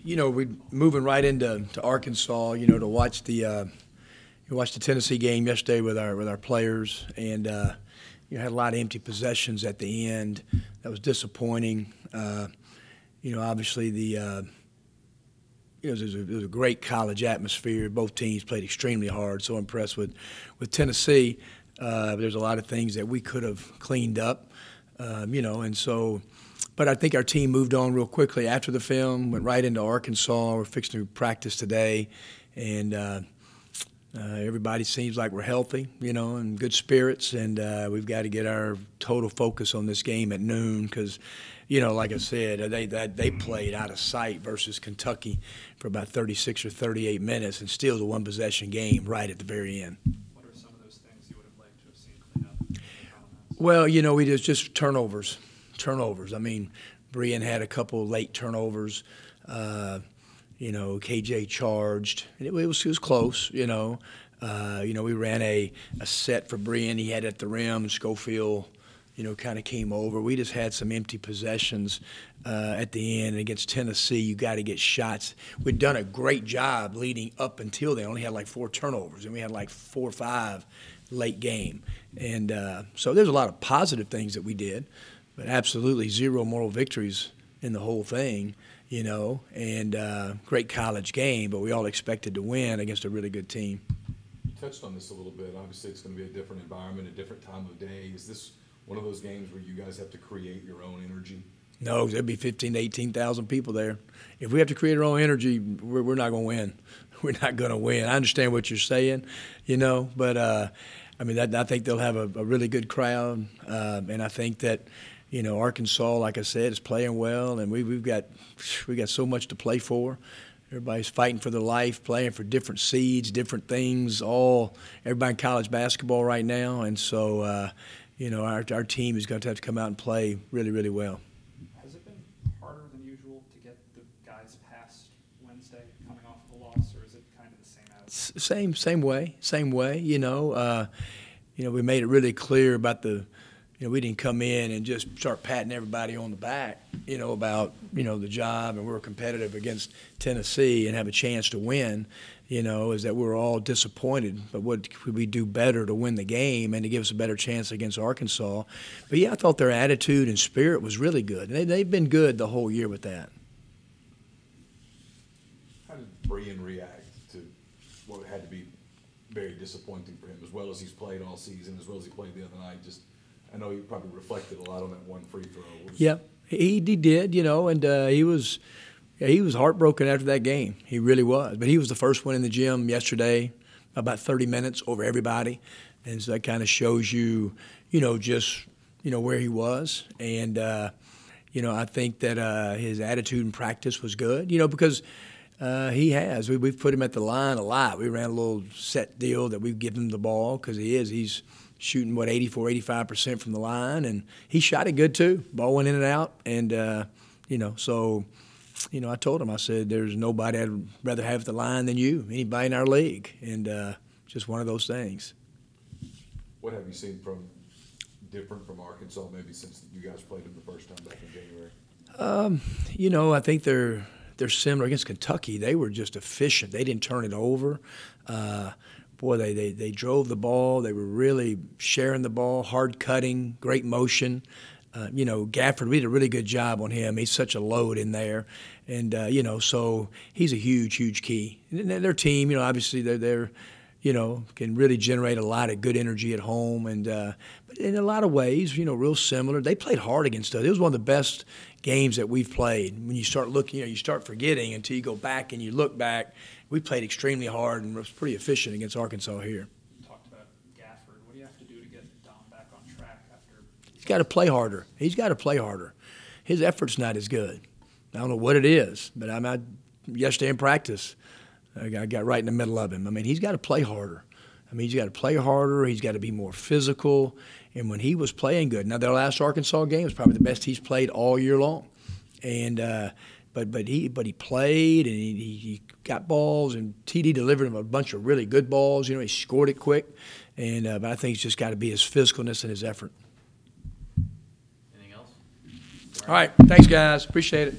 we're moving right into Arkansas. To watch the Tennessee game yesterday with our players, and had a lot of empty possessions at the end. That was disappointing. Obviously it was a great college atmosphere. Both teams played extremely hard. So impressed with Tennessee. There's a lot of things that we could have cleaned up, and so. But I think our team moved on real quickly after the film, went right into Arkansas. We're fixing to practice today, and everybody seems like we're healthy, and good spirits. And we've got to get our total focus on this game at noon because, like I said, they played out of sight versus Kentucky for about 36 or 38 minutes and still the one-possession game right at the very end. What are some of those things you would have liked to have seen clean up? Well, we just turnovers. I mean, Brian had a couple late turnovers. KJ charged. It was close. We ran a set for Brian. He had at the rim. Schofield, kind of came over. We just had some empty possessions at the end. Against Tennessee, you got to get shots. We'd done a great job leading up until they only had like 4 turnovers, and we had like 4 or 5 late game. And so there's a lot of positive things that we did. But absolutely 0 moral victories in the whole thing, and great college game, but we all expected to win against a really good team. You touched on this a little bit. Obviously, it's going to be a different environment, a different time of day. Is this one of those games where you guys have to create your own energy? No, there'll be 15,000 to 18,000 people there. If we have to create our own energy, we're not going to win. We're not going to win. I understand what you're saying, but I think they'll have a really good crowd, and I think that – Arkansas, like I said, is playing well, and we got so much to play for. Everybody's fighting for their life, playing for different seeds, different things. Everybody in college basketball right now, and so our team is going to have to come out and play really, really well. Has it been harder than usual to get the guys past Wednesday coming off the loss, or is it kind of the same attitude? Same way. We made it really clear about we didn't come in and just start patting everybody on the back, about, the job, and we're competitive against Tennessee and have a chance to win, is that we're all disappointed. But what could we do better to win the game and to give us a better chance against Arkansas? But, yeah, I thought their attitude and spirit was really good. And they've been good the whole year with that. How did Brian react to what had to be very disappointing for him, as well as he's played all season, as well as he played the other night? I know he probably reflected a lot on that one free throw. Yeah, he did, and he was heartbroken after that game. He really was. But he was the first one in the gym yesterday, about 30 minutes over everybody, and so that kind of shows you, just where he was. And I think that his attitude in practice was good, because we've put him at the line a lot. We ran a little set deal that we give him the ball because he's shooting, 85% from the line, and he shot it good too. Ball went in and out, and, I told him, I said, there's nobody I'd rather have at the line than you, anybody in our league, and just one of those things. What have you seen different from Arkansas maybe since you guys played them the first time back in January? I think they're similar. Against Kentucky, they were just efficient. They didn't turn it over. They drove the ball. They were really sharing the ball, hard cutting, great motion. Gafford, we did a really good job on him. He's such a load in there. And, so he's a huge, huge key. And their team, obviously they're can really generate a lot of good energy at home. And but in a lot of ways, real similar. They played hard against us. It was one of the best games that we've played. When you start looking, you start forgetting until you go back and you look back. We played extremely hard and was pretty efficient against Arkansas here. You talked about Gafford. What do you have to do to get Dom back on track after? He's got to play harder. His effort's not as good. I don't know what it is, but yesterday in practice, I got right in the middle of him. He's got to play harder. He's got to play harder. He's got to be more physical. And when he was playing good, now their last Arkansas game was probably the best he's played all year long. And but he played and he got balls, and TD delivered him a bunch of really good balls. He scored it quick. And but I think it's just got to be his physicalness and his effort. Anything else? All right. Thanks, guys. Appreciate it.